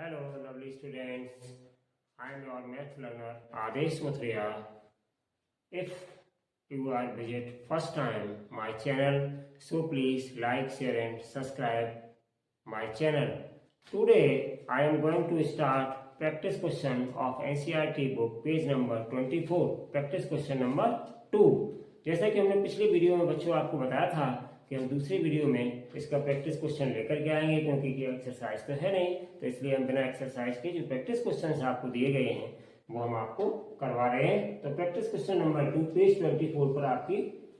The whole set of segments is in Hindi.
Hello, lovely students. I am your math learner Adesh Mathria. If you are visit first time my channel, so please like, share, and subscribe my channel. Today I am going to start practice question of NCERT book page number 24. Practice question number 2. जैसा कि हमने पिछले वीडियो में बच्चों आपको बताया था कि हम दूसरी वीडियो में इसका प्रैक्टिस क्वेश्चन लेकर के आएंगे, क्योंकि ये एक्सरसाइज तो है नहीं, तो इसलिए हम बिना एक्सरसाइज के जो प्रैक्टिस क्वेश्चन आपको दिए गए हैं वो हम आपको करवा रहे हैं। तो प्रैक्टिस क्वेश्चन नंबर 2 पेज 24 पर आपकी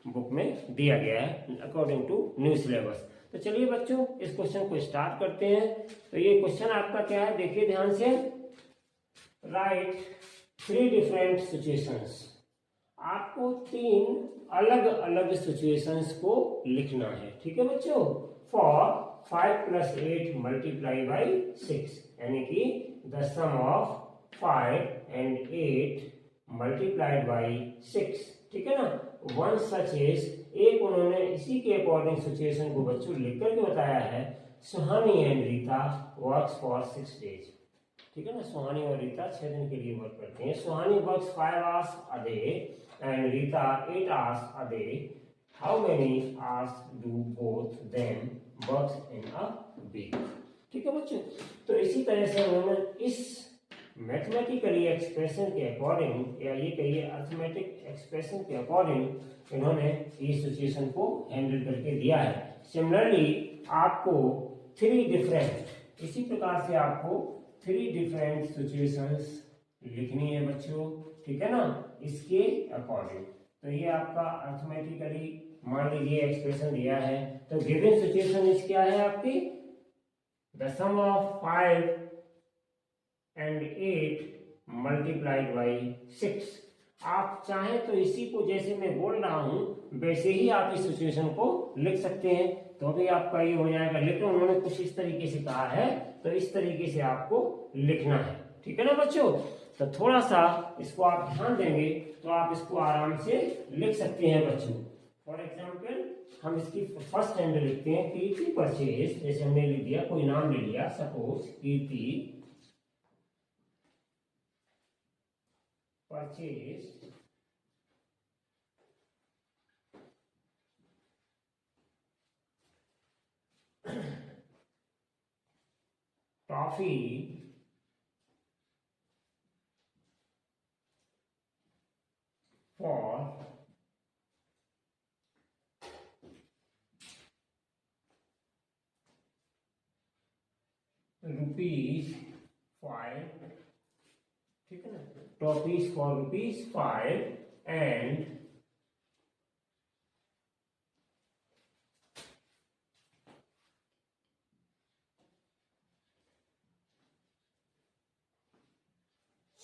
बुक में दिया गया है अकॉर्डिंग टू न्यू सिलेबस। तो चलिए बच्चों इस क्वेश्चन को स्टार्ट करते हैं। तो ये क्वेश्चन आपका क्या है, देखिए ध्यान से। राइट 3 डिफरेंट सिचुएशंस, आपको 3 अलग अलग सिचुएशंस को लिखना है, ठीक है बच्चों। फॉर 5 + 8 × 6, यानी कि द सम ऑफ 5 and 8 × 6, ठीक है ना। वन सच इज, एक उन्होंने इसी के अकॉर्डिंग सिचुएशन को बच्चों लिख करके बताया है। Suhani and Rita works for 6 days, ठीक है ना। सुहानी और रीता 6 दिन के लिए वर्क करते हैं। सुहानी works 5 hours a day and Rita 8 hours a day. How many hours do both them work in a week? ठीक है बच्चों। तो इसी तरह से उन्होंने इस मैथमेटिकली एक्सप्रेशन के अकॉर्डिंग, या ये कहिए अर्थमेटिक एक्सप्रेशन के अकॉर्डिंग इन्होंने ये सिचुएशन को हैंडल करके दिया है। सिमिलरली आपको 3 डिफरेंट, इसी प्रकार से आपको 3 डिफरेंट सिचुएशंस लिखनी है बच्चों, ठीक है ना, इसके अकॉर्डिंग। तो ये आपका अर्थमेटिकली मान लीजिए एक्सप्रेशन दिया है। तो गिवन सिचुएशन इस क्या है आपकी, द सम ऑफ 5 and 8 × 6। आप चाहें तो इसी को जैसे मैं बोल रहा हूं वैसे ही आप इस सिचुएशन को लिख सकते हैं, तो अभी आपका ये हो जाएगा। लेकिन उन्होंने कुछ इस तरीके से कहा है, तो इस तरीके से आपको लिखना है, ठीक है ना बच्चों। तो थोड़ा सा इसको आप ध्यान देंगे तो आप इसको आराम से लिख सकते हैं बच्चों। फॉर एग्जाम्पल हम इसकी फर्स्ट हैंड लिखते हैं, कीर्ति परचेज। जैसे हमने लिख दिया, कोई नाम ले लिया, suppose Kirti purchase toffee for ₹5, ठीक है ना। Toffees for ₹5 and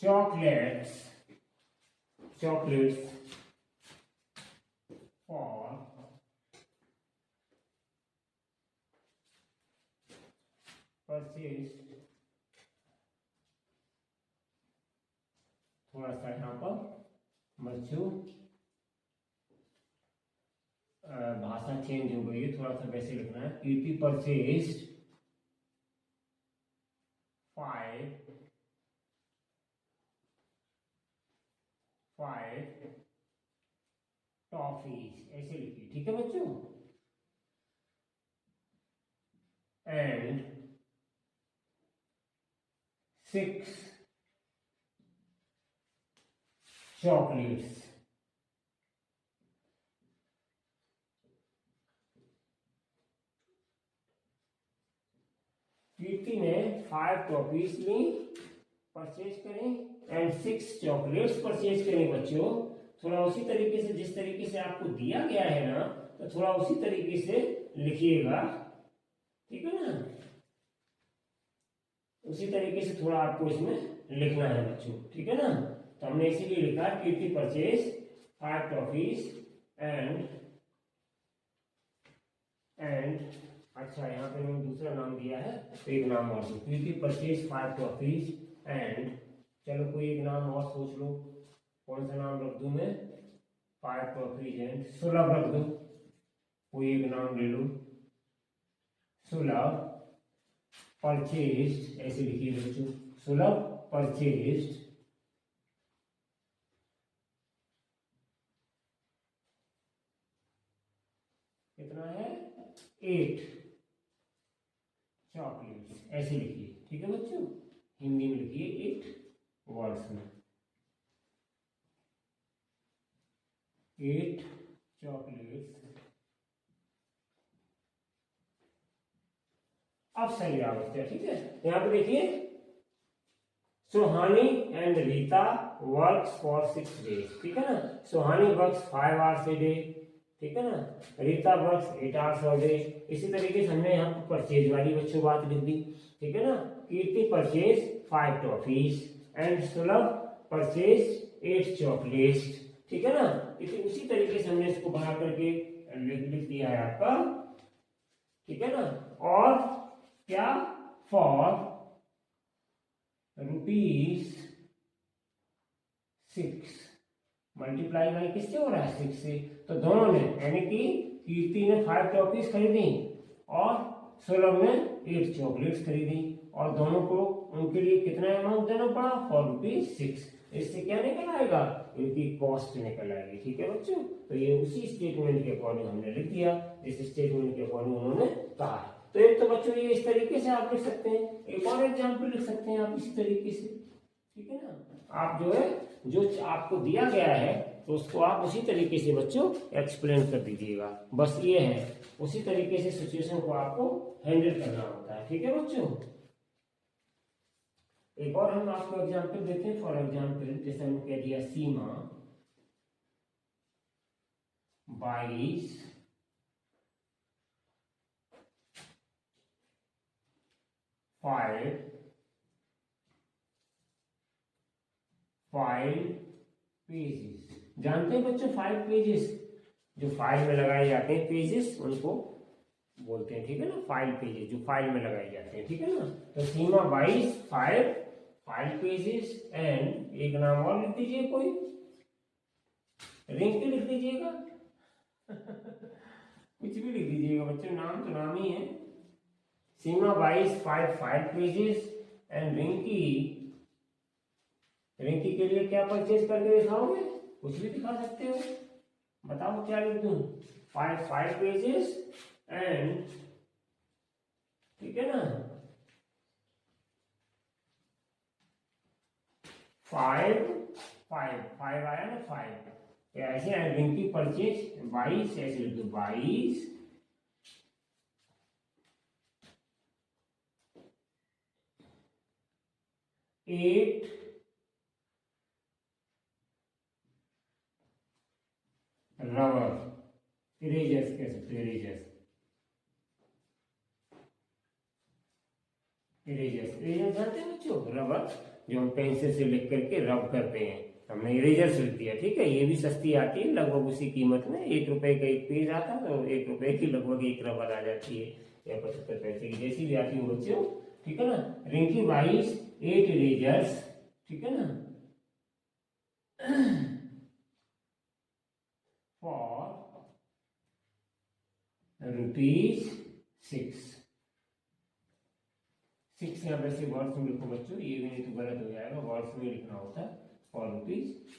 chocolates for purchase। थोड़ा सा यहाँ पर बच्चों भाषा चेंज हो गई है, थोड़ा सा वैसे लिखना है। कीर्ति परचेज 5 टॉफीज, ऐसे लिखिए, ठीक है बच्चों। And 6 chocolates. कीर्ति ने 5 टॉफीज ली, परचेज करें, एंड 6 चॉकलेट्स परचेज करें बच्चों। थोड़ा उसी तरीके से, जिस तरीके से आपको दिया गया है ना, तो थोड़ा उसी तरीके से लिखिएगा, ठीक है ना। उसी तरीके से थोड़ा आपको इसमें लिखना है बच्चों, ठीक है ना। तो हमने इसीलिए लिखा कीर्ति परचेज 5 टॉफीज एंड अच्छा, यहाँ पे मैंने दूसरा नाम दिया है, तो एक नाम और दो। कीर्ति परचेज 5 टॉफीज एंड, चलो कोई एक नाम और सोच लो, कौन सा नाम रख दूं मैं। 5 टॉफीज एंड सुलभ रख दो, कोई एक नाम ले लो, सुलभ परचेज्ड, ऐसे लिखिए बच्चों, सुलभ परचेज्ड कितना है 8 चॉकलेट्स, ऐसे लिखिए, ठीक है बच्चों, हिंदी में लिखिए 8 वर्ड्स में 8 चॉकलेट्स। अब सही आवश्यक है, ठीक है, यहाँ पे देखिए, Suhani and Rita works for 6 days, ठीक है ना, Suhani works 5 hours a day, ठीक है ना, Rita works 8 hours a day। इसी तरीके से हमने यहाँ पर परचेज वाली बच्चों बात लिख दी, ठीक है ना, कीर्ति परचेज 5 टॉफीज एंड सुलभ परचेज 8 चॉकलेट्स, ठीक है ना। इसी तरीके से हमने इसको बना करके लिख दिया है आपका, ठीक है ना। और क्या, फॉर ₹6 मल्टीप्लाई बाई किससे हो रहा है 6 से, तो दोनों ने, यानी कि कीर्ति ने 5 टॉफीज खरीदी और सुलभ ने 8 चॉकलेट्स खरीदी, और दोनों को उनके लिए कितना अमाउंट देना पड़ा, ₹6। इससे क्या निकल आएगा, इनकी कॉस्ट निकल आएगी, ठीक है बच्चों। तो ये उसी स्टेटमेंट के अकॉर्डिंग हमने लिख दिया, जिस स्टेटमेंट के अकॉर्डिंग उन्होंने कहा है। तो एक तो बच्चों ये इस तरीके से आप लिख सकते हैं, एक और एग्जाम्पल लिख सकते हैं आप इसी तरीके से, ठीक है ना। आप जो है, जो आपको दिया गया है तो उसको आप उसी तरीके से बच्चों एक्सप्लेन कर दीजिएगा, बस ये है, उसी तरीके से सिचुएशन को आपको हैंडल करना होता है, ठीक है बच्चों। एक और हम आपको एग्जाम्पल देते हैं, फॉर एग्जाम्पल जैसे हमने कह दिया, सीमा 22 5 पेजेस, जानते हैं बच्चों 5 पेजेस जो फाइल में लगाए जाते हैं, पेजेस उनको बोलते हैं, ठीक है ना, फाइल पेजेस जो फाइल में लगाए जाते हैं, ठीक है ना। तो सीमा 22 5 पेजेस एंड एक नाम और लिख दीजिए, कोई रिंकी लिख दीजिएगा कुछ भी लिख दीजिएगा बच्चों, नाम तो नाम ही है। सीमा 22 5 पेजेस एंड रिंकी के लिए क्या परचेज करके दिखाओगे, कुछ भी दिखा सकते हो, बताओ क्या लिख दूं, 5 पेजेस एंड, ठीक है ना, 5 आया ना 5, ऐसे रिंकी परचेज 22, ऐसे लिख दो 22 8 रबर इरेजर्स कह सकते हैं, इरेजर्स जानते हैं बच्चों, रबर जो हम पेंसिल से लिख करके रब करते हैं, हमने इरेजर्स लिख दिया, ठीक है। ये भी सस्ती आती है, लगभग उसी कीमत में, 1 रुपए का एक पेज आता है, तो 1 रुपए की लगभग एक रबर आ जाती है, या 75 पैसे की, जैसी भी आती है बच्चों, ठीक है ना। रिंकी 22 8 इरेजर्स, ठीक है ना, फॉर ₹6 यहाँ पे से वर्ड्स में लिखो बच्चों, ये भी नहीं तो गलत हो जाएगा, वर्ड्स में लिखना होता है, फॉर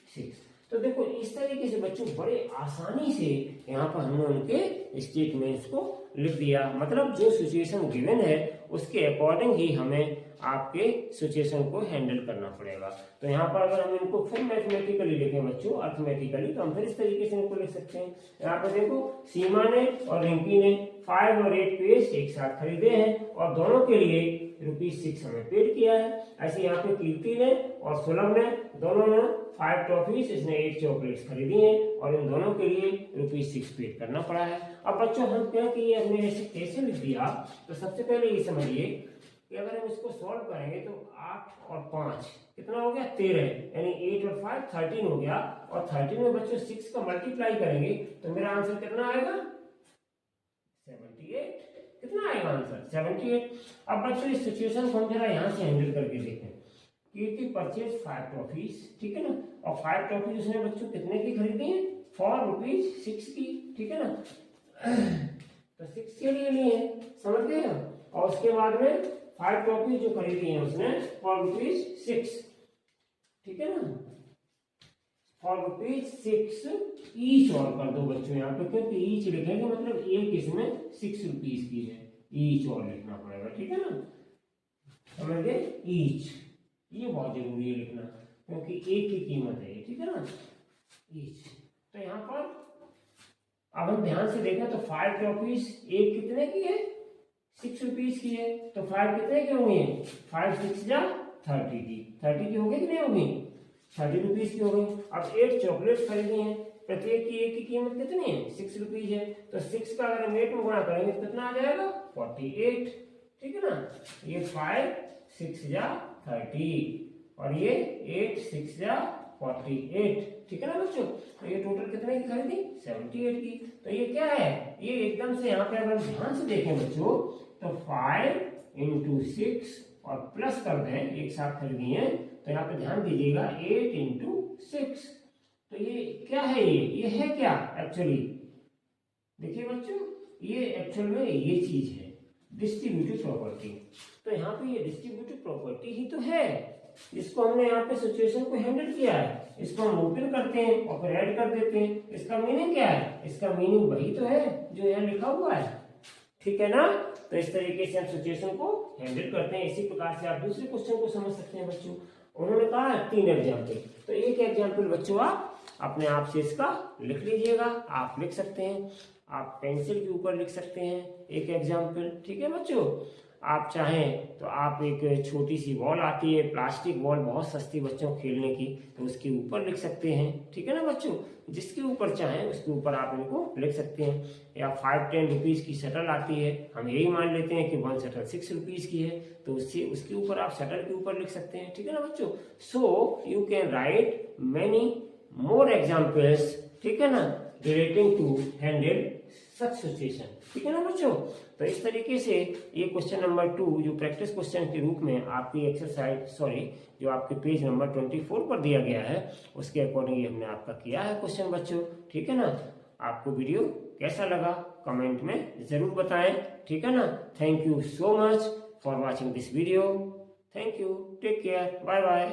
₹6। तो देखो इस तरीके से बच्चों बड़े आसानी से यहाँ पर हमने उनके स्टेटमेंट्स को लिख दिया, मतलब जो सिचुएशन गिवन है उसके अकॉर्डिंग ही हमें आपके सिचुएशन को हैंडल करना पड़ेगा। तो यहाँ पर अगर हम इनको फिर मैथमेटिकली लिखें बच्चों, अर्थमेटिकली, तो हम फिर इस तरीके से इनको लिख सकते हैं। यहाँ पर देखो, सीमा ने और रिंकी ने 5 और 8 पेज एक साथ खरीदे हैं और दोनों के लिए ₹6 हमें पेड किया है। ऐसे यहाँ पे कीर्ति ने और सुलभ ने, दोनों ने 5 टॉफीज, इसने 8 चॉकलेट्स खरीदी हैं और इन दोनों के लिए ₹6 पेड करना पड़ा है। अब बच्चों हम क्या कि ये हमने ऐसे कैसे लिख दिया, तो सबसे पहले ये समझिए कि अगर हम इसको सॉल्व करेंगे तो 8 और 5 कितना हो गया 13, यानी 8 और 5 13 हो गया, और 13 में बच्चों 6 का मल्टीप्लाई करेंगे तो मेरा आंसर कितना आएगा 78। कितना आएगा आंसर 78। अब बच्चों इस सिचुएशन को हम जरा यहाँ से हैंडल करके देखें। कीर्ति परचेज 5 टॉफीज, ठीक है ना, और 5 टॉफीज उसने बच्चों कितने की खरीदी है, ₹6 की, ठीक है ना, तो 6 के लिए लिए हैं, समझ गए। और उसके बाद में 5 टॉफी जो खरीदी है उसने फॉर ₹6, ठीक है ना, फॉर ₹6 ईच। और कर दो बच्चों यहाँ पे, क्योंकि ईच लिखेंगे मतलब एक इसमें ₹6 की है, ईच और लिखना पड़ेगा, ठीक है ना, समझ गए, ईच, ये बहुत जरूरी है लिखना क्योंकि एक की कीमत है, ठीक है ना, ईच। तो यहाँ पर अब हम ध्यान से देखें तो 5 टॉफीज एक कितने की है, ₹6 की है, तो 5 कितने के होंगे, 5 6 जा 30 की, 30 की हो गई कि नहीं होगी, ₹30 की हो गई। अब 8 चॉकलेट खरीदी है, प्रत्येक की एक की कीमत कितनी है, ₹6 है, तो 6 का अगर हम 8 में गुणा करेंगे तो कितना आ जाएगा, 48, ठीक है ना। ये 5 6 जा 30 और ये 8 6 जा 48, ठीक है ना बच्चों। तो ये टोटल कितने की खरीदी, 78 की। तो ये क्या है, ये एकदम से यहाँ पे अगर ध्यान से देखें बच्चों तो 5 × 6 और प्लस कर दें, एक साथ खरीदी है, तो यहाँ पे ध्यान दीजिएगा 8 × 6। तो ये क्या है, ये है क्या एक्चुअली, देखिए बच्चों, ये एक्चुअल में ये चीज है डिस्ट्रीब्यूटिव प्रॉपर्टी। तो यहाँ पे ये डिस्ट्रीब्यूटिव प्रॉपर्टी ही तो है, इसको हमने यहाँ पे सिचुएशन को हैंडल किया है, इसको हम ओपन करते हैं और फिर ऐड कर देते हैं। इसका मीनिंग क्या है, इसका मीनिंग वही तो है जो यहाँ लिखा हुआ है, ठीक है ना। तो इस तरीके से हम सिचुएशन को हैंडल करते हैं। इसी प्रकार से आप दूसरे क्वेश्चन को समझ सकते हैं बच्चों। उन्होंने कहा 3 एग्जाम्पल, तो एक एग्जाम्पल बच्चों आप अपने आप से इसका लिख लीजिएगा। आप लिख सकते हैं, आप पेंसिल के ऊपर लिख सकते हैं एक एग्जाम्पल, ठीक है बच्चों। आप चाहें तो आप एक छोटी सी बॉल आती है, प्लास्टिक बॉल, बहुत सस्ती बच्चों खेलने की, तो उसके ऊपर लिख सकते हैं, ठीक है ना बच्चों। जिसके ऊपर चाहें उसके ऊपर आप इनको लिख सकते हैं। या 5-10 रुपीज़ की शटल आती है, हम यही मान लेते हैं कि 1 शटल ₹6 की है, तो उससे उसके ऊपर आप शटल के ऊपर लिख सकते हैं, ठीक है ना बच्चों। So you can write many more examples, ठीक है ना, relating to handle such situation, ठीक है ना बच्चों। तो इस तरीके से ये क्वेश्चन नंबर 2 जो प्रैक्टिस क्वेश्चन के रूप में आपकी एक्सरसाइज जो आपके पेज नंबर 24 पर दिया गया है उसके अकॉर्डिंग हमने आपका किया है क्वेश्चन बच्चों, ठीक है ना। आपको वीडियो कैसा लगा कमेंट में जरूर बताएं, ठीक है ना। Thank you so much for watching this video, thank you, take care, bye bye.